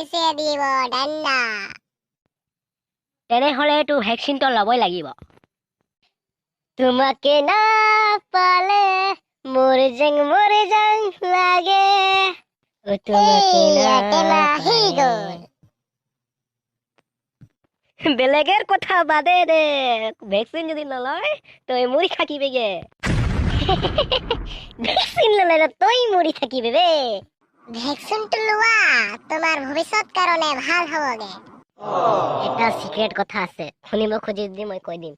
পুলিচে দিব ডান্ডা। তেনেহ'লেতো ভেকচিনটো ল'বই লাগিব। তোমাকে না পালে মোৰ যেন লাগে। তোমাকে না আহি গ'ল। বেলেগের কথা বাদে দে, ভ্যাকসিন যদি নলয় তুই মরি থাকিবে গে। ভ্যাকসিন ললে না তুই মরি থাকিবে বে। ভেকচিনটো লোৱা তোমাৰ ভৱিষ্যত কাৰণে ভাল হ'বগে। এটা সিক্রেট কথা আছে, শুনিব খুজি যদি মই কৈ দিম।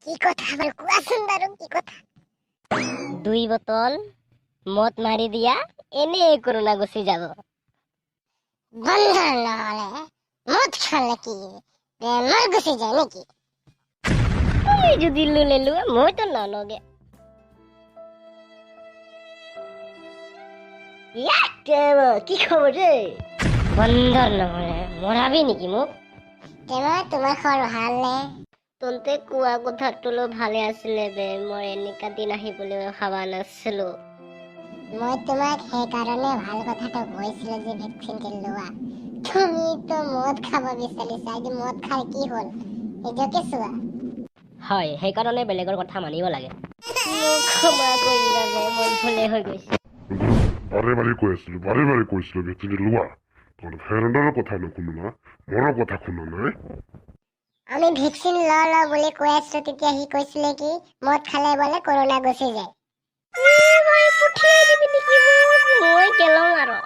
কি কথা বাৰু কোৱাচোন বাৰু কি কথা? 2 বোতল মদ মাৰি দিয়া, এনেই কৰোণা গুচি যাব। বন্ধ নহ'লে মদ খালে কি বেমাৰ গুচি যায় নেকি? তুমি যদি লুলে লোৱা, মইতো নলগে। কি খবৰ ৰে? বন্ধৰ নহলে মৰাবি নেকি মোক? তোমাৰ খবৰ ভালনে? তন্তে কোৱা কথাটো ভালে আছিলে বে, মই এনেকা দিন আহিবলৈ ভাবা নাছিলো। মই তোমাক সেইকাৰণে ভাল কথাটো কৈছিলো যে ভেকচিনটো লোৱা। তুমিতো মদ খাব বিচাৰিছা, আজি মদ খাই কি হ'ল নিজকে চোৱা। হয়, সেইকাৰণে বেলেগৰ কথা মানিব লাগে। মোক ক্ষমা কৰিবা বে, মই ভুলে হৈ গৈছে। বাৰে বাৰে কৈছিলো ভেকচিনটো লোৱা। তহঁতে ফ্ৰেণ্ডৰ কথা নুশুনো না, মোৰো কথা শুনা নাই। আমি ভেকচিন ল বুলি কৈ আছিলো, তেতিয়া সি কৈছিলে কি মদ খালে বোলে কৰোণা গুচি যায়। মই পঠিয়াই দিবি নেকি মোক? মই কেলং আৰু।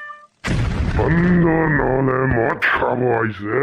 বন্ধ নহ'লে মদ খাব আহিছে।